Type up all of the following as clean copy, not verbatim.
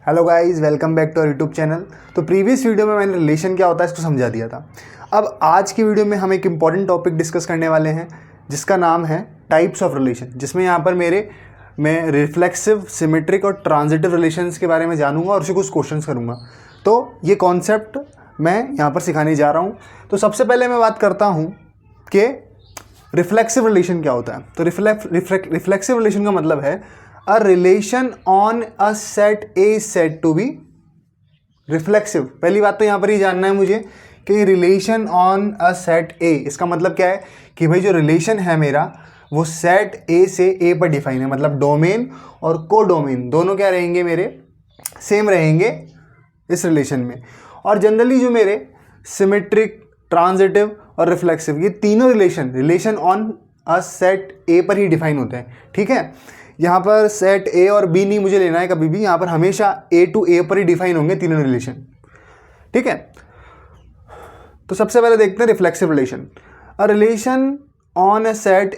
Hello guys, welcome back to our YouTube channel. तो previous video में मैंने relation क्या होता है इसको समझा दिया था। अब आज की वीडियो में हम एक इम्पॉर्टेंट टॉपिक डिस्कस करने वाले हैं जिसका नाम है टाइप्स ऑफ रिलेशन, जिसमें यहाँ पर मैं रिफ्लेक्सिव, सिमेट्रिक और ट्रांजिटिव रिलेशंस के बारे में जानूंगा और उससे कुछ क्वेश्चंस करूंगा। तो ये कॉन्सेप्ट मैं यहाँ पर सिखाने जा रहा हूँ। तो सबसे पहले मैं बात करता हूँ कि रिफ्लेक्सिव रिलेशन क्या होता है। तो रिफ्लेक्सिव रिलेशन का मतलब है a relation on a set A said to be reflexive. पहली बात तो यहाँ पर ये जानना है मुझे कि रिलेशन ऑन अ सेट ए, इसका मतलब क्या है कि भाई जो रिलेशन है मेरा वो सेट ए से ए पर डिफाइन है। मतलब डोमेन और को डोमेन दोनों क्या रहेंगे, मेरे सेम रहेंगे इस रिलेशन में। और जनरली जो मेरे सिमेट्रिक, ट्रांजिटिव और रिफ्लेक्सिव, ये तीनों रिलेशन ऑन अ सेट ए पर ही डिफाइन होते हैं। ठीक है, यहाँ पर सेट ए और बी नहीं मुझे लेना है कभी भी, यहाँ पर हमेशा ए टू ए पर ही डिफाइन होंगे तीनों रिलेशन। ठीक है, तो सबसे पहले देखते हैं reflexive relation. A relation on a set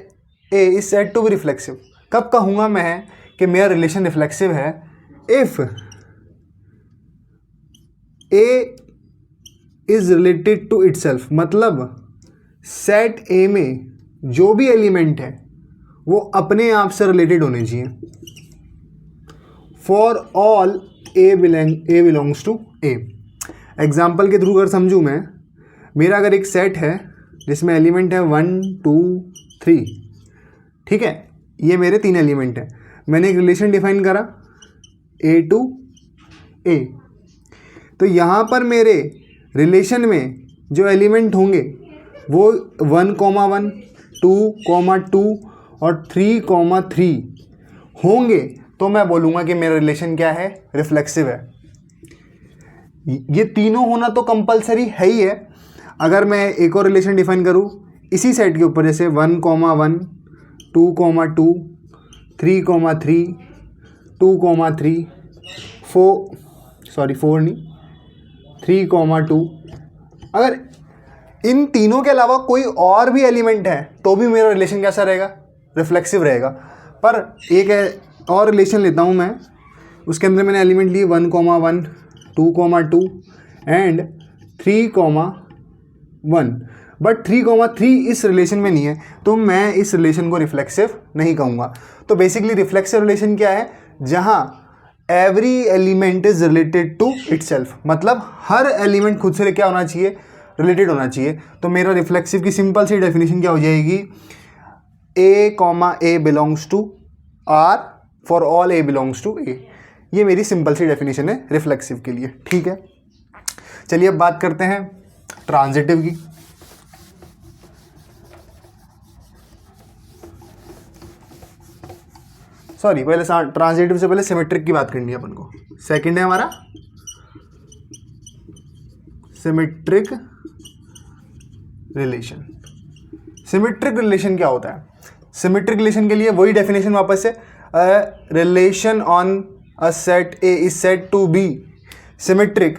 A is said to be reflexive. कब कहूँगा मैं कि मेरा रिलेशन रिफ्लेक्सिव है? If A is related to itself, मतलब सेट ए में जो भी एलिमेंट है वो अपने आप से रिलेटेड होने चाहिए। For all A belongs to A. Example के थ्रू अगर समझूँ मैं, मेरा अगर एक सेट है जिसमें एलिमेंट है 1 2 3, ठीक है, ये मेरे 3 एलिमेंट हैं। मैंने एक रिलेशन डिफाइन करा ए टू ए, तो यहाँ पर मेरे रिलेशन में जो एलिमेंट होंगे वो 1,1 2,2 और 3,3 होंगे, तो मैं बोलूँगा कि मेरा रिलेशन क्या है, रिफ्लेक्सिव है। ये तीनों होना तो कंपलसरी है ही है। अगर मैं एक और रिलेशन डिफाइन करूँ इसी सेट के ऊपर, जैसे 1,1 2,2 3,3 2,3 4 नहीं 3,2, अगर इन तीनों के अलावा कोई और भी एलिमेंट है तो भी मेरा रिलेशन कैसा रहेगा, रिफ्लेक्सिव रहेगा। पर एक और रिलेशन लेता हूँ मैं, उसके अंदर मैंने एलिमेंट लिए 1,1 2,2 एंड 3,1, बट 3,3 इस रिलेशन में नहीं है, तो मैं इस रिलेशन को रिफ्लेक्सिव नहीं कहूँगा। तो बेसिकली रिफ्लेक्सिव रिलेशन क्या है? जहाँ every element is related to itself, मतलब हर एलिमेंट खुद से क्या होना चाहिए, रिलेटेड होना चाहिए। तो मेरा रिफ्लेक्सिव की सिंपल सी डेफिनेशन क्या हो जाएगी, A belongs to R for all A belongs to A. ये मेरी सिंपल सी डेफिनेशन है रिफ्लेक्सिव के लिए। ठीक है, चलिए अब बात करते हैं ट्रांजिटिव की। सॉरी, पहले ट्रांजिटिव से पहले सिमेट्रिक की बात करनी है अपन को। सेकंड है हमारा सिमेट्रिक रिलेशन। सिमेट्रिक रिलेशन क्या होता है? सिमेट्रिक रिलेशन के लिए वही डेफिनेशन वापस से, relation on a set A is said to be symmetric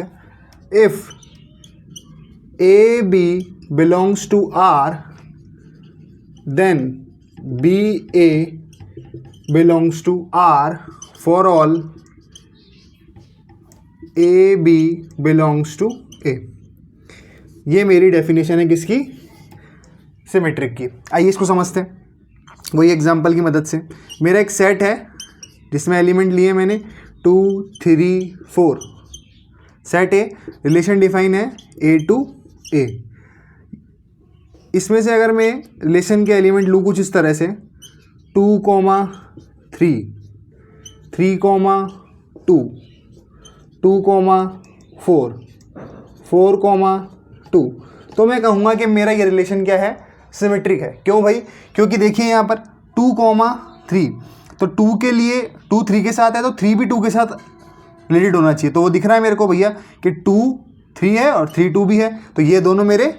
if A B belongs to R then B A belongs to R for all A B belongs to A. ये मेरी definition है किसकी, symmetric की। आइए इसको समझते हैं वही एग्जांपल की मदद से। मेरा एक सेट है जिसमें एलिमेंट लिए मैंने 2 3 4, सेट ए, रिलेशन डिफाइन है ए टू ए। इसमें से अगर मैं रिलेशन के एलिमेंट लूँ कुछ इस तरह से 2,3 3,2 2,4 4,2, तो मैं कहूँगा कि मेरा ये रिलेशन क्या है, सिमेट्रिक है। क्यों भाई? क्योंकि देखिए यहाँ पर 2,3, तो 2 के लिए 2 3 के साथ है, तो 3 भी 2 के साथ रिलेटेड होना चाहिए। तो वो दिख रहा है मेरे को भैया कि 2 3 है और 3 2 भी है, तो ये दोनों मेरे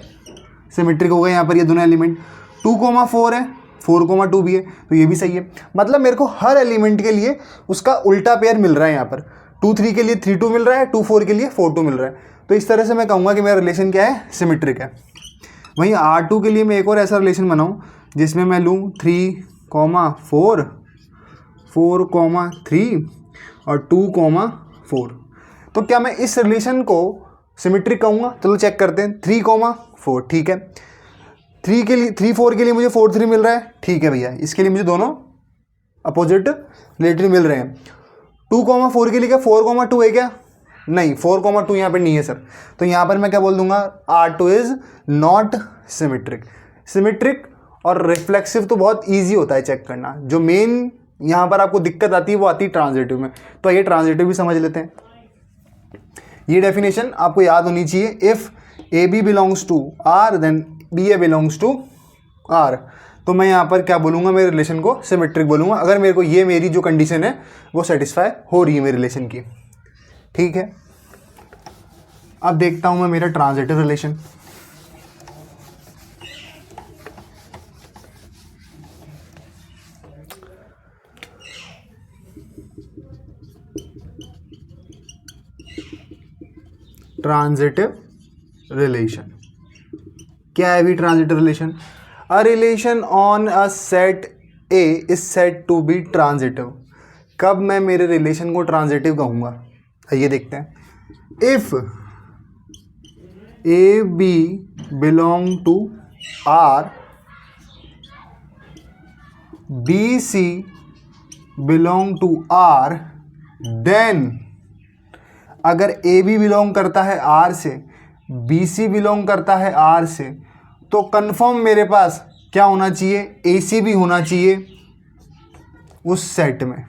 सिमेट्रिक हो गए। यहाँ पर ये दोनों एलिमेंट 2,4 है, 4,2 भी है, तो ये भी सही है। मतलब मेरे को हर एलिमेंट के लिए उसका उल्टा पेयर मिल रहा है। यहाँ पर 2 3 के लिए 3 2 मिल रहा है, 2 4 के लिए 4 2 मिल रहा है। तो इस तरह से मैं कहूँगा कि मेरा रिलेशन क्या है, सिमेट्रिक है। वहीं R2 के लिए मैं एक और ऐसा रिलेशन बनाऊँ जिसमें मैं लूँ 3,4 4,3 और 2,4, तो क्या मैं इस रिलेशन को सिमेट्रिक कहूँगा? चलो चेक करते हैं। 3,4 ठीक है, 3 के लिए 3,4 के लिए मुझे 4,3 मिल रहा है, ठीक है भैया। इसके लिए मुझे दोनों अपोजिट रिलेटिव मिल रहे हैं। 2,4 के लिए क्या 4,2 है क्या? नहीं, 4,2 यहाँ पर नहीं है सर। तो यहाँ पर मैं क्या बोल दूंगा? R2 is not symmetric. Symmetric और रिफ्लेक्सिव तो बहुत ईजी होता है चेक करना, जो मेन यहाँ पर आपको दिक्कत आती है वो आती है ट्रांजिटिव में। तो ये ट्रांजिटिव भी समझ लेते हैं। ये डेफिनेशन आपको याद होनी चाहिए। If AB belongs to R then BA belongs to R। तो मैं यहाँ पर क्या बोलूँगा? मेरे रिलेशन को सिमेट्रिक बोलूँगा अगर मेरे को ये मेरी जो कंडीशन है वो सेटिस्फाई हो रही है मेरे रिलेशन की, ठीक है। अब देखता हूँ मैं मेरा ट्रांजिटिव रिलेशन। ट्रांजिटिव रिलेशन क्या है भी? Transitive relation, a relation on a set A is said to be transitive. कब मैं मेरे रिलेशन को ट्रांजिटिव कहूँगा? आइए देखते हैं। If A B belong to R, B C belong to R, then अगर ए बी बिलोंग करता है आर से, बी सी बिलोंग करता है आर से, तो कन्फर्म मेरे पास क्या होना चाहिए? ए सी भी होना चाहिए उस सेट में।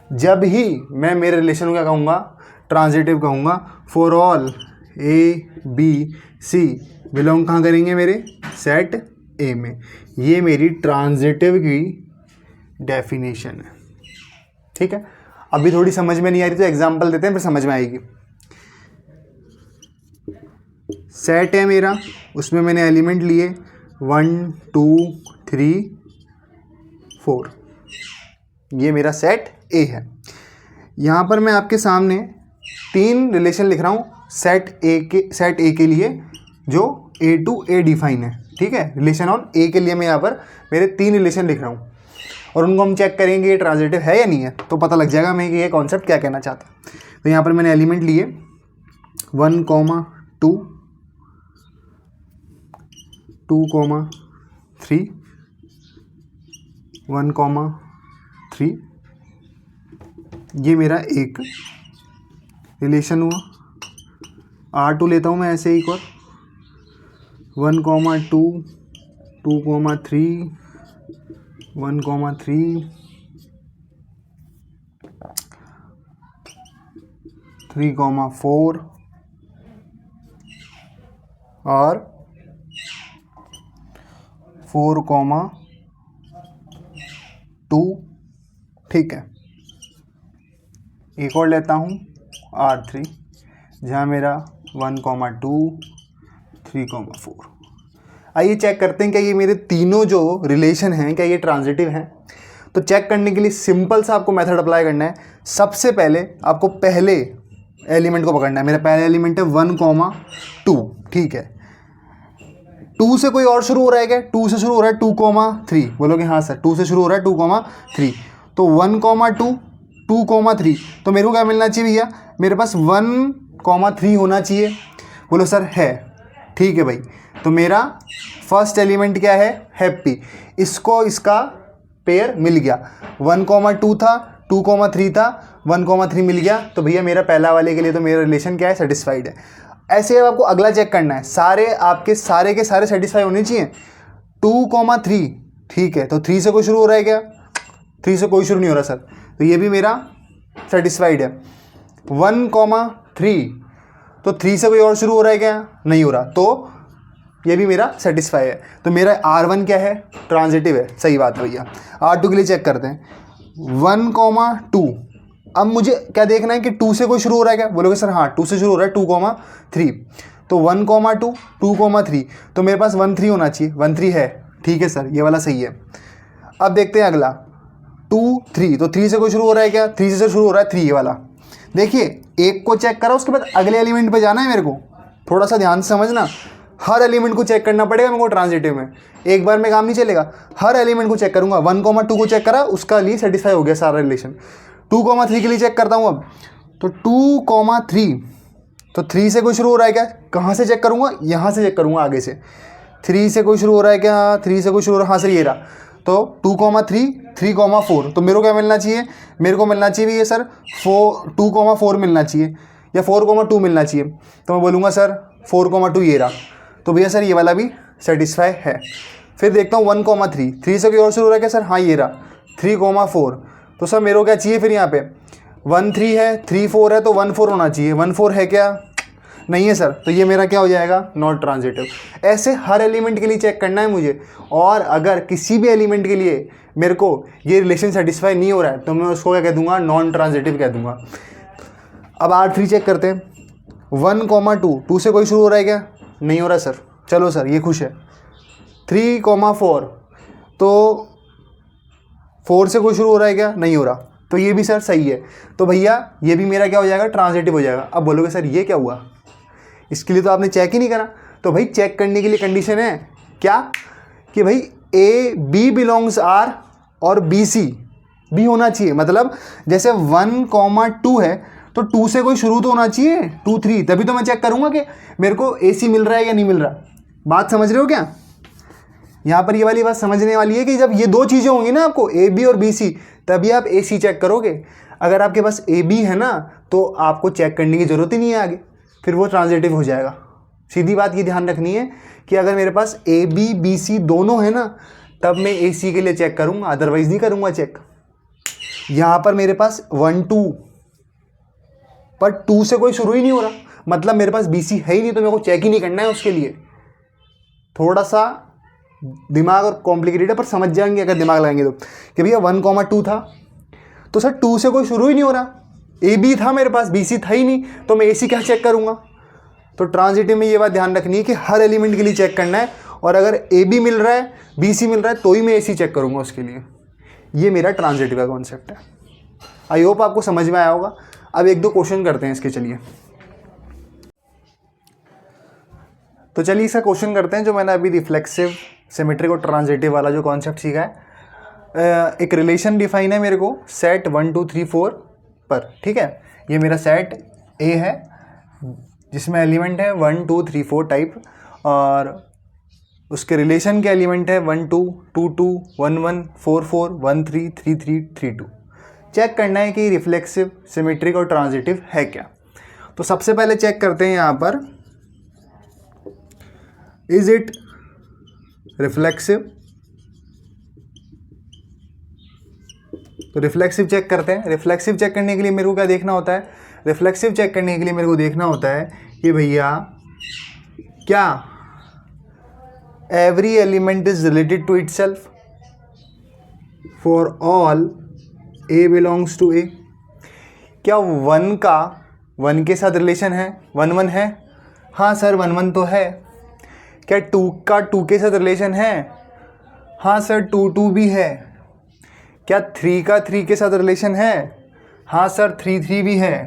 जब ही मैं मेरे रिलेशन को क्या कहूँगा? ट्रांजिटिव कहूँगा। For all A B C belong कहाँ करेंगे? मेरे सेट ए में। ये मेरी ट्रांजिटिव की डेफिनेशन है, ठीक है। अभी थोड़ी समझ में नहीं आ रही तो एग्जांपल देते हैं, फिर समझ में आएगी। सेट है मेरा, उसमें मैंने एलिमेंट लिए 1 2 3 4। ये मेरा सेट ए है। यहाँ पर मैं आपके सामने 3 रिलेशन लिख रहा हूँ सेट ए के लिए, जो A टू A डिफाइन है, ठीक है। रिलेशन ऑन ए के लिए मैं यहाँ पर मेरे 3 रिलेशन लिख रहा हूँ और उनको हम चेक करेंगे ये ट्रांजिटिव है या नहीं है, तो पता लग जाएगा मैं कि ये कॉन्सेप्ट क्या कहना चाहता है। तो यहाँ पर मैंने एलिमेंट लिए 1, 2, 2, 3, 1, 3। ये मेरा एक रिलेशन हुआ। R2 लेता हूँ मैं ऐसे एक और 1, 2, 2, 3, 1, 3, 3, 4 और 4, 2, ठीक है। एक और लेता हूँ R3, जहाँ मेरा 1, 2, 3, 4। आइए चेक करते हैं क्या ये मेरे तीनों जो रिलेशन हैं क्या ये ट्रांजिटिव हैं। तो चेक करने के लिए सिंपल सा आपको मेथड अप्लाई करना है। सबसे पहले आपको पहले एलिमेंट को पकड़ना है। मेरा पहला एलिमेंट है 1, 2, ठीक है। 2 से कोई और शुरू हो रहा है क्या? 2 से शुरू हो रहा है 2, 3। बोलोगे हाँ सर 2 से शुरू हो रहा है 2, 3। तो 1, 2, 2, 3। तो मेरे को क्या मिलना चाहिए भैया? मेरे पास 1, 3 होना चाहिए। बोलो सर है, ठीक है भाई। तो मेरा फर्स्ट एलिमेंट क्या है? हैप्पी। इसको इसका पेयर मिल गया। 1, 2 था, 2, 3 था, 1, 3 मिल गया। तो भैया मेरा पहला वाले के लिए तो मेरा रिलेशन क्या है? सेटिस्फाइड है। ऐसे अब आपको अगला चेक करना है। सारे आपके सारे के सारे सेटिस्फाई होने चाहिए। 2, 3, ठीक है। तो 3 से कोई शुरू हो रहा है क्या? 3 से कोई शुरू नहीं हो रहा सर, तो ये भी मेरा सेटिस्फाइड है। 1, 3, तो 3 से कोई और शुरू हो रहा है क्या? नहीं हो रहा, तो ये भी मेरा सेटिस्फाई है। तो मेरा R1 क्या है? ट्रांजिटिव है। सही बात है भैया। R2 के लिए चेक करते हैं 1, 2। अब मुझे क्या देखना है कि 2 से कोई शुरू हो रहा है क्या? बोलोगे सर हाँ 2 से शुरू हो रहा है 2, 3। तो 1, 2, 2, 3। तो मेरे पास 1, 3 होना चाहिए। 1, 3 है, ठीक है सर, ये वाला सही है। अब देखते हैं अगला 2, 3। तो 3 से कोई शुरू हो रहा है क्या? 3 से शुरू हो रहा है 3, ये वाला। देखिए एक को चेक करा, उसके बाद अगले एलिमेंट पे जाना है मेरे को। थोड़ा सा ध्यान से समझना, हर एलिमेंट को चेक करना पड़ेगा मेरे को ट्रांजिटिव में। एक बार में काम नहीं चलेगा, हर एलिमेंट को चेक करूंगा। 1, 2 को चेक करा, उसका लिए सेटिस्फाई हो गया सारा रिलेशन। 2, 3 के लिए चेक करता हूँ। अब तो 2,3, तो 3 से कोई शुरू हो रहा है क्या? कहाँ से चेक करूँगा? यहाँ से चेक करूँगा आगे से। 3 से कोई शुरू हो रहा है क्या? 3 से कोई शुरू हो रहा है, हाँ सर ये रहा। तो 2,3, 3,4, तो मेरे को क्या मिलना चाहिए? मेरे को मिलना चाहिए ये सर 2,4 मिलना चाहिए या 4,2 मिलना चाहिए। तो मैं बोलूँगा सर 4,2 ये रहा। तो भैया सर ये वाला भी सेटिस्फाई है। फिर देखता हूँ 1,3, 3 से कोई और शुरू हो रहा है क्या सर? हाँ ये रहा 3,4। तो सर मेरे को क्या चाहिए फिर यहाँ पे? 1,3 है, 3,4 है, तो 1,4 होना चाहिए। 1,4 है क्या? नहीं है सर। तो ये मेरा क्या हो जाएगा? Not transitive. ऐसे हर एलिमेंट के लिए चेक करना है मुझे, और अगर किसी भी एलिमेंट के लिए मेरे को ये रिलेशन सेटिस्फाई नहीं हो रहा है तो मैं उसको क्या कह दूंगा? नॉन ट्रांजिटिव कह दूंगा। अब R3 चेक करते हैं। 1,2, 2 से कोई शुरू हो रहा है क्या? नहीं हो रहा सर। चलो सर ये खुश है। 3,4, तो 4 से कोई शुरू हो रहा है क्या? नहीं हो रहा। तो ये भी सर सही है। तो भैया ये भी मेरा क्या हो जाएगा? ट्रांजिटिव हो जाएगा। अब बोलोगे सर ये क्या हुआ? इसके लिए तो आपने चेक ही नहीं करा। तो भाई चेक करने के लिए कंडीशन है क्या? कि भाई AB बिलोंग्स R और BC भी होना चाहिए। मतलब जैसे 1,2 है तो 2 से कोई शुरू तो होना चाहिए, 2, 3, तभी तो मैं चेक करूंगा कि मेरे को AC मिल रहा है या नहीं मिल रहा। बात समझ रहे हो क्या? यहाँ पर ये वाली बात समझने वाली है कि जब ये दो चीज़ें होंगी ना आपको, AB और BC, तभी आप AC चेक करोगे। अगर आपके पास AB है ना तो आपको चेक करने की ज़रूरत ही नहीं है आगे, फिर वो ट्रांजिटिव हो जाएगा। सीधी बात ये ध्यान रखनी है कि अगर मेरे पास AB BC दोनों है ना तब मैं AC के लिए चेक करूँगा, अदरवाइज नहीं करूँगा चेक। यहाँ पर मेरे पास 1, 2, पर 2 से कोई शुरू ही नहीं हो रहा, मतलब मेरे पास BC है ही नहीं, तो मेरे को चेक ही नहीं करना है उसके लिए। थोड़ा सा दिमाग और कॉम्प्लिकेटेड है पर समझ जाएंगे अगर दिमाग लगाएंगे तो, कि भैया 1,2 था तो सर 2 से कोई शुरू ही नहीं हो रहा, AB था मेरे पास, BC था ही नहीं, तो मैं AC क्या चेक करूँगा। तो ट्रांजिटिव में ये बात ध्यान रखनी है कि हर एलिमेंट के लिए चेक करना है, और अगर AB मिल रहा है BC मिल रहा है तो ही मैं AC चेक करूँगा उसके लिए। ये मेरा ट्रांजिटिव का कॉन्सेप्ट है। आई होप आपको समझ में आया होगा। अब एक दो क्वेश्चन करते हैं इसके, चलिए। तो चलिए इसका क्वेश्चन करते हैं जो मैंने अभी रिफ्लेक्सिव, सिमेट्रिक और ट्रांजिटिव वाला जो कॉन्सेप्ट सीखा है। एक रिलेशन डिफाइन है मेरे को सेट 1, 2, 3, 4 पर, ठीक है। ये मेरा सेट A है जिसमें एलिमेंट है 1, 2, 3, 4 टाइप, और उसके रिलेशन के एलिमेंट है 1, 2, 2, 2, 1, 1, 4, 4, 1, 3, 3, 3, 3, 2। चेक करना है कि रिफ्लेक्सिव, सिमेट्रिक और ट्रांजिटिव है क्या। तो सबसे पहले चेक करते हैं यहाँ पर, इज इट रिफ्लेक्सिव। तो रिफ्लेक्सिव चेक करते हैं। रिफ्लेक्सिव चेक करने के लिए मेरे को क्या देखना होता है? रिफ्लेक्सिव चेक करने के लिए मेरे को देखना होता है कि भैया क्या every element is related to itself for all A belongs to A। क्या 1 का 1 के साथ रिलेशन है? 1, 1 है, हाँ सर 1, 1 तो है। क्या 2 का 2 के साथ रिलेशन है? हाँ सर 2, 2 भी है। क्या 3 का 3 के साथ रिलेशन है? हाँ सर 3, 3 भी है।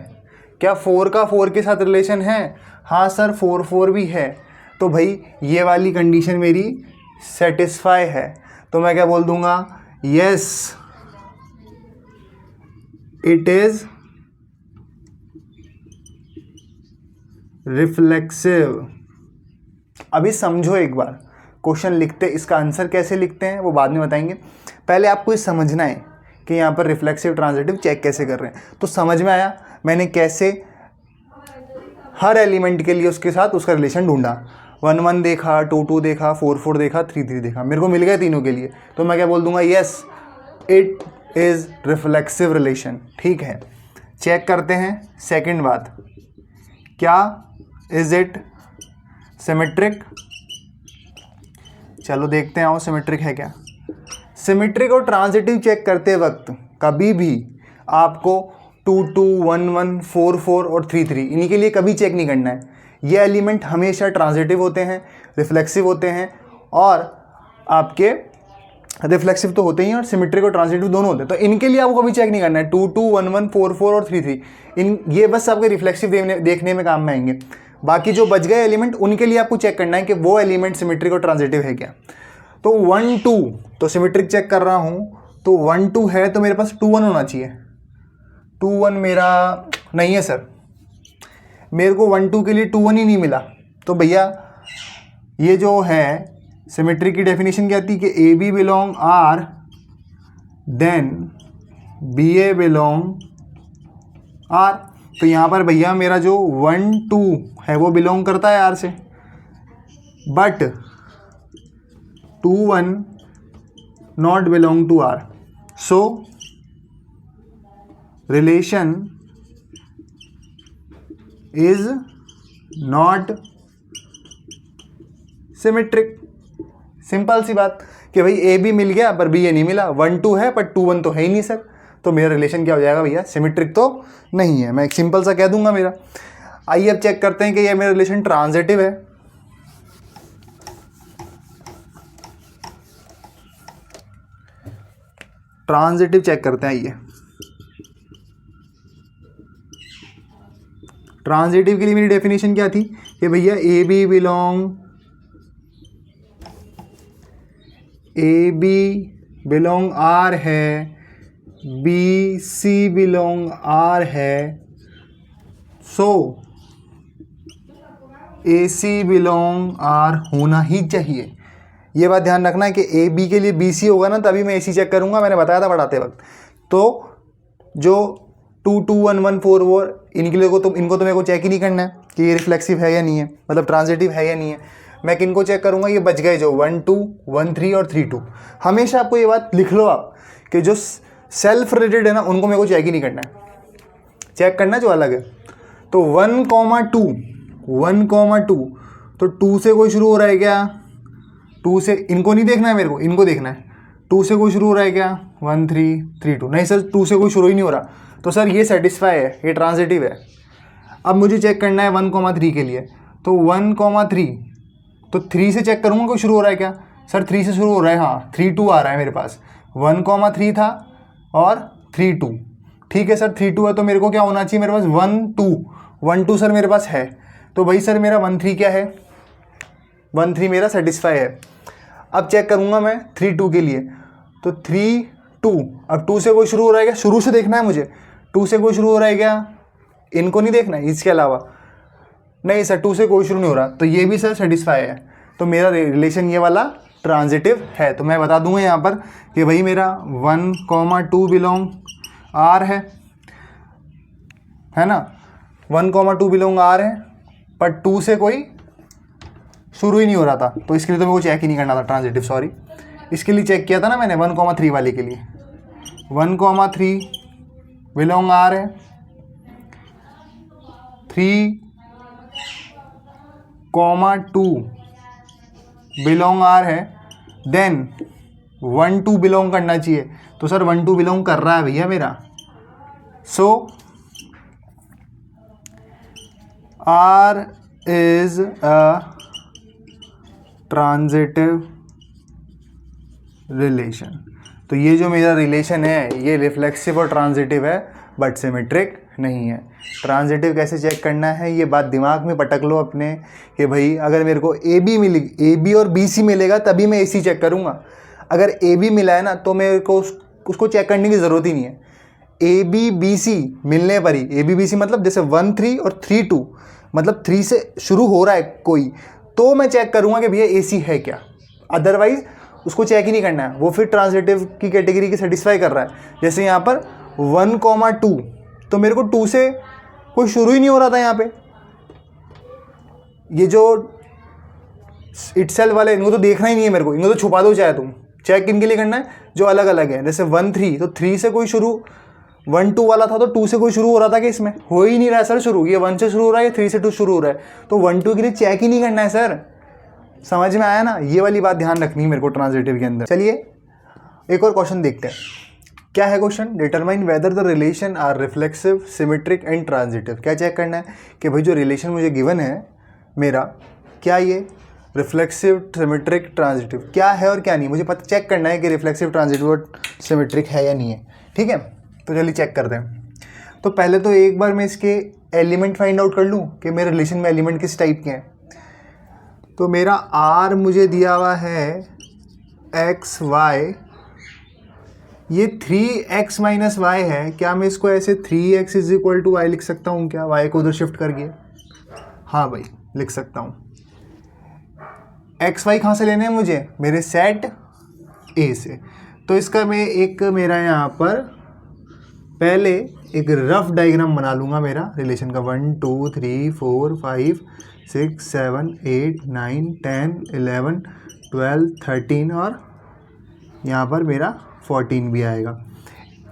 क्या 4 का 4 के साथ रिलेशन है? हाँ सर 4, 4 भी है। तो भाई ये वाली कंडीशन मेरी सेटिस्फाई है, तो मैं क्या बोल दूंगा? Yes it is reflexive. अभी समझो एक बार, क्वेश्चन लिखते इसका आंसर कैसे लिखते हैं वो बाद में बताएंगे। पहले आपको ये समझना है कि यहाँ पर रिफ्लेक्सिव ट्रांजिटिव चेक कैसे कर रहे हैं। तो समझ में आया मैंने कैसे हर एलिमेंट के लिए उसके साथ उसका रिलेशन ढूंढा। 1, 1 देखा, 2, 2 देखा, 4, 4 देखा, 3, 3 देखा, मेरे को मिल गए तीनों के लिए। तो मैं क्या बोल दूंगा? Yes it is reflexive relation. ठीक है, चेक करते हैं सेकंड बात, क्या इज इट सिमेट्रिक। चलो देखते हैं आओ सिमेट्रिक है क्या। सिमेट्रिक और ट्रांजिटिव चेक करते वक्त कभी भी आपको 2, 2, 1, 1, 4, 4 और 3, 3 इन्हीं के लिए कभी चेक नहीं करना है। ये एलिमेंट हमेशा ट्रांजिटिव होते हैं, रिफ्लेक्सिव होते हैं, और आपके रिफ्लेक्सिव तो होते ही हैं और सिमेट्रिक और ट्रांजिटिव दोनों होते हैं। तो इनके लिए आपको कभी चेक नहीं करना है। 2, 2, 1, 1, 4, 4 और 3, 3 इन ये बस आपके रिफ्लेक्सिव देखने में काम में आएंगे। बाकी जो बच गए एलिमेंट उनके लिए आपको चेक करना है कि वो एलिमेंट सिमेट्रिक और ट्रांजिटिव है क्या। तो 1, 2 तो सिमेट्रिक चेक कर रहा हूँ, तो 1, 2 है तो मेरे पास 2, 1 होना चाहिए। 2, 1 मेरा नहीं है सर, मेरे को 1 2 के लिए 2 1 ही नहीं मिला। तो भैया ये जो है सिमेट्री की डेफिनेशन क्या थी कि A B belong R then B A belong R. तो यहाँ पर भैया मेरा जो 1 2 है वो बिलोंग करता है आर से, but 2 1 not belong to R. So relation is not symmetric. Simple सी बात कि भाई ए बी मिल गया पर बी ए नहीं मिला, 1 2 है पर 2 1 तो है ही नहीं सर, तो मेरा रिलेशन क्या हो जाएगा भैया, सिमेट्रिक तो नहीं है। मैं एक सिंपल सा कह दूंगा मेरा। आइए अब चेक करते हैं कि ये मेरा रिलेशन ट्रांजिटिव है। ट्रांजिटिव चेक करते हैं। आइए ट्रांजिटिव के लिए मेरी डेफिनेशन क्या थी कि भैया ए बी बिलोंग आर है, बी सी बिलोंग आर है, so A C belong are होना ही चाहिए। ये बात ध्यान रखना है कि ए बी के लिए बी सी होगा ना तभी मैं ए सी चेक करूंगा, मैंने बताया था पढ़ाते वक्त। तो जो 2 2 1 1 4 4 इनको तो मेरे को चेक ही नहीं करना है कि ये रिफ्लेक्सिव है या नहीं है, मतलब ट्रांजिटिव है या नहीं है। मैं किनको चेक करूंगा, ये बच गए जो 1 2 1 3 और 3 2। हमेशा आपको ये बात लिख लो आप कि जो सेल्फ रिलेटेड है ना उनको मेरे को चेक ही नहीं करना है, चेक करना जो अलग है। तो 1 2 तो 2 से कोई शुरू हो रहा है क्या, 2 से इनको नहीं देखना है मेरे को, इनको देखना है। 2 से कोई शुरू हो रहा है क्या, 1 3 3 2। नहीं सर 2 से कोई शुरू ही नहीं हो रहा, तो सर ये सेटिस्फाई है, ये ट्रांजिटिव है। अब मुझे चेक करना है 1 3 के लिए। तो 1 3 तो 3 से चेक करूँगा कोई शुरू हो रहा है क्या, सर 3 से शुरू हो रहा है, हाँ 3 2 आ रहा है मेरे पास। 1 3 था और 3 2, ठीक है सर 3 2 है तो मेरे को क्या होना चाहिए, मेरे पास 1 2 सर मेरे पास है। तो भाई सर मेरा 1 3 क्या है, 1 3 मेरा सेटिस्फाई है। अब चेक करूँगा मैं 3 2 के लिए। तो 3 2, अब 2 से कोई शुरू हो रहा है क्या, शुरू से देखना है मुझे। 2 से कोई शुरू हो रहा है क्या, इनको नहीं देखना है इसके अलावा। नहीं सर 2 से कोई शुरू नहीं हो रहा, तो ये भी सर सेटिस्फाई है। तो मेरा रिलेशन ये वाला ट्रांजिटिव है। तो मैं बता दूंगा यहाँ पर कि भाई मेरा 1 2 बिलोंग आर है ना, 1 2 बिलोंग आर है, पर 2 से कोई शुरू ही नहीं हो रहा था, तो इसके लिए तो मेरे को चेक ही नहीं करना था ट्रांजिटिव, सॉरी। इसके लिए चेक किया था ना मैंने 1 3 वाले के लिए। 1 3 बिलोंग आर है, 3 2 बिलोंग आर है, देन 1 2 बिलोंग करना चाहिए। तो सर 1 2 बिलोंग कर रहा है भैया मेरा। So R is a transitive relation. तो ये जो मेरा रिलेशन है ये रिफ्लेक्सिव और ट्रांजिटिव है, बट सिमेट्रिक नहीं है। ट्रांजिटिव कैसे चेक करना है ये बात दिमाग में पटक लो अपने कि भाई अगर मेरे को ए बी और बी सी मिलेगा तभी मैं ए सी चेक करूँगा। अगर ए बी मिला है ना तो मेरे को उसको चेक करने की ज़रूरत ही नहीं है। ए बी बी सी मिलने पर ही, ए बी बी सी मतलब जैसे 1 3 और 3 2, मतलब 3 से शुरू हो रहा है कोई, तो मैं चेक करूँगा कि भैया ए सी है क्या। अदरवाइज उसको चेक ही नहीं करना है, वो फिर ट्रांजिटिव की कैटेगरी की सेटिस्फाई कर रहा है। जैसे यहाँ पर 1 2, तो मेरे को 2 से कोई शुरू ही नहीं हो रहा था यहाँ पे। ये जो इटसेल्फ वाले इनको तो देखना ही नहीं है मेरे को, इनको तो छुपा दो चाहे तुम। चेक इनके लिए करना है जो अलग अलग है। जैसे 1 3, तो 3 से कोई शुरू, 1 2 वाला था तो 2 से कोई शुरू हो रहा था कि इसमें हो ही नहीं रहा है सर शुरू। ये 1 से शुरू हो रहा है, ये 3 से 2 शुरू हो रहा है, तो 1 2 के लिए चेक ही नहीं करना है सर। समझ में आया ना, ये वाली बात ध्यान रखनी है मेरे को ट्रांजिटिव के अंदर। चलिए एक और क्वेश्चन देखते हैं। क्या है question, determine whether the relation R reflexive, symmetric and transitive. क्या चेक करना है कि भाई जो रिलेशन मुझे गिवन है मेरा, क्या ये रिफ्लेक्सिव, सिमेट्रिक, ट्रांजिटिव क्या है और क्या नहीं। मुझे पता चेक करना है कि रिफ्लेक्सिव, ट्रांजिटिव और सिमेट्रिक है या नहीं है। ठीक है, तो चलिए चेक करते हैं। तो पहले तो एक बार मैं इसके एलिमेंट फाइंड आउट कर लूँ कि मेरे रिलेशन में एलिमेंट किस टाइप के हैं। तो मेरा आर मुझे दिया हुआ है एक्स वाई ये 3x माइनस वाई है, क्या मैं इसको ऐसे 3x is equal to Y लिख सकता हूँ क्या, y को उधर शिफ्ट करके? हाँ भाई लिख सकता हूँ। एक्स वाई कहाँ से लेने हैं मुझे, मेरे सेट ए से। तो इसका मैं एक मेरा यहाँ पर पहले एक रफ डायग्राम बना लूँगा मेरा रिलेशन का, 1 2 3 4 5 6 7 8 9 10 11 12 13 और यहाँ पर मेरा 14 भी आएगा,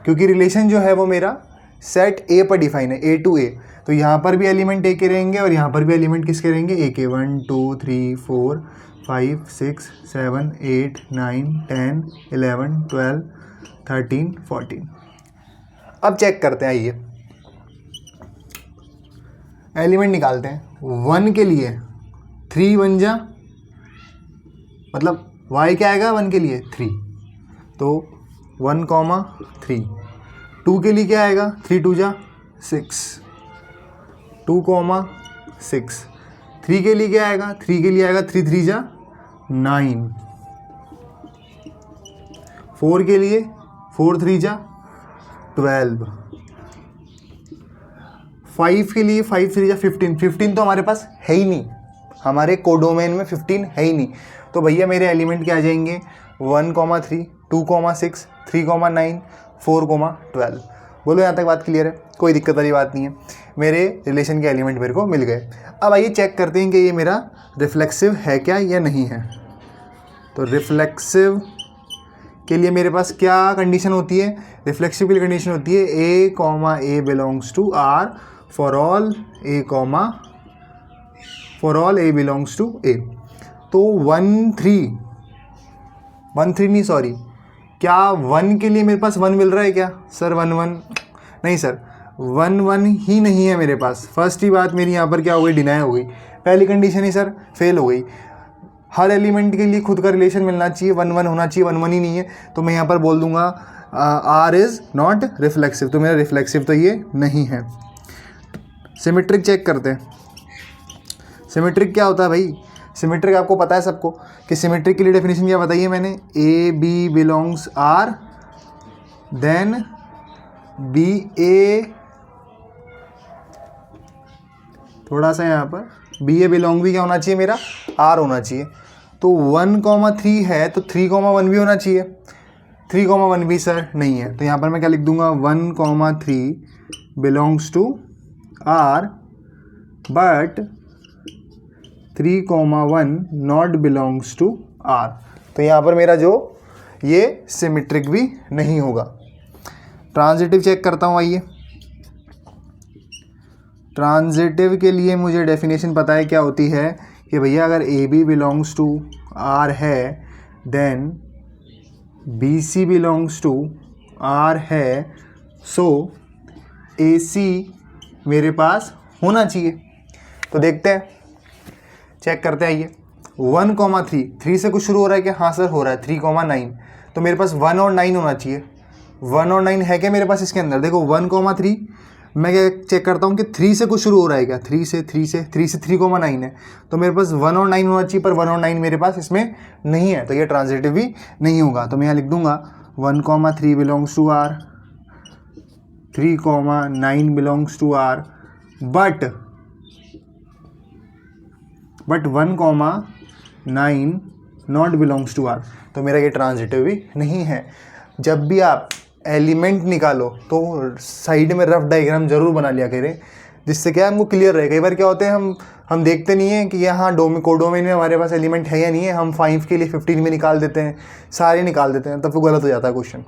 क्योंकि रिलेशन जो है वो मेरा सेट ए पर डिफाइन है, ए टू ए। तो यहाँ पर भी एलिमेंट ए के रहेंगे और यहाँ पर भी एलिमेंट किसके रहेंगे, ए के। 1 2 3 4 5 6 7 8 9 10 11 12 13 14। अब चेक करते हैं, आइए एलिमेंट निकालते हैं। 1 के लिए 3 1 जा, मतलब y क्या आएगा 1 के लिए 3, तो 1 3। 2 के लिए क्या आएगा, 3 2 जा 6, 2 6। 3 के लिए क्या आएगा, 3 के लिए आएगा 3 3 जा 9। 4 के लिए 4 3 जा 12। 5 के लिए 5 3 जा 15। 15 तो हमारे पास है ही नहीं, हमारे कोडोमेन में 15 है ही नहीं। तो भैया मेरे एलिमेंट क्या आ जाएंगे, 1 3 2 6 3 9 4 12। बोलो यहाँ तक बात क्लियर है, कोई दिक्कत वाली बात नहीं है। मेरे रिलेशन के एलिमेंट मेरे को मिल गए। अब आइए चेक करते हैं कि ये मेरा रिफ्लेक्सिव है क्या या नहीं है। तो रिफ्लेक्सिव के लिए मेरे पास क्या कंडीशन होती है, रिफ्लेक्सिव के लिए कंडीशन होती है A belongs to R for all A belongs to A. तो 1 3 नहीं सॉरी, क्या 1 के लिए मेरे पास 1 मिल रहा है क्या सर, 1 1 नहीं सर, 1 1 ही नहीं है मेरे पास। फर्स्ट ही बात मेरी यहाँ पर क्या हो गई, डिनाई हो गई। पहली कंडीशन ही सर फेल हो गई। हर एलिमेंट के लिए खुद का रिलेशन मिलना चाहिए, 1 1 होना चाहिए, 1 1 ही नहीं है। तो मैं यहाँ पर बोल दूंगा आर इज़ नॉट रिफ्लेक्सिव, तो मेरा रिफ्लेक्सिव तो ये नहीं है। सिमेट्रिक चेक करते हैं। सिमेट्रिक क्या होता है भाई, सिमेट्रिक आपको पता है सबको कि सिमेट्रिक के लिए डेफिनेशन क्या बताइए मैंने, A B belongs R then B A, थोड़ा सा यहाँ पर बी ए बिलोंग भी क्या होना चाहिए मेरा, आर होना चाहिए। तो 1 3 है तो 3 1 भी होना चाहिए, 3 1 भी सर नहीं है। तो यहाँ पर मैं क्या लिख दूंगा, 1 3 belongs to R but 3 1 not belongs to R. तो यहाँ पर मेरा जो ये सिमेट्रिक भी नहीं होगा। ट्रांजिटिव चेक करता हूँ, आइए। ट्रांजिटिव के लिए मुझे डेफिनेशन पता है क्या होती है कि भैया अगर A B belongs to R है then B C belongs to R है, सो ए सी मेरे पास होना चाहिए। तो देखते हैं, चेक करते हैं। आइए 1 3 से कुछ शुरू हो रहा है क्या, हाँ सर हो रहा है, 3 9। तो मेरे पास 1 और 9 होना चाहिए। 1 और 9 है क्या मेरे पास इसके अंदर, देखो 1 3 मैं क्या चेक करता हूँ कि 3 से कुछ शुरू हो रहा है क्या, 3 से 3 9 है। तो मेरे पास 1 और 9 होना चाहिए, पर 1 और 9 मेरे पास इसमें नहीं है, तो ये ट्रांजिटिव भी नहीं होगा। तो मैं यहाँ लिख दूंगा 1 3 belongs to R, 3 9 belongs to R, but 1 9 not belongs to R. तो मेरा ये ट्रांजिटिव भी नहीं है। जब भी आप एलिमेंट निकालो तो साइड में रफ डायग्राम जरूर बना लिया करें, जिससे क्या हमको क्लियर रहे। कई बार क्या होते हैं, हम देखते नहीं हैं कि यहाँ कोडोमेन में हमारे पास एलिमेंट है या नहीं है, हम 5 के लिए 15 में निकाल देते हैं, सारे निकाल देते हैं, तब तो गलत हो जाता है क्वेश्चन।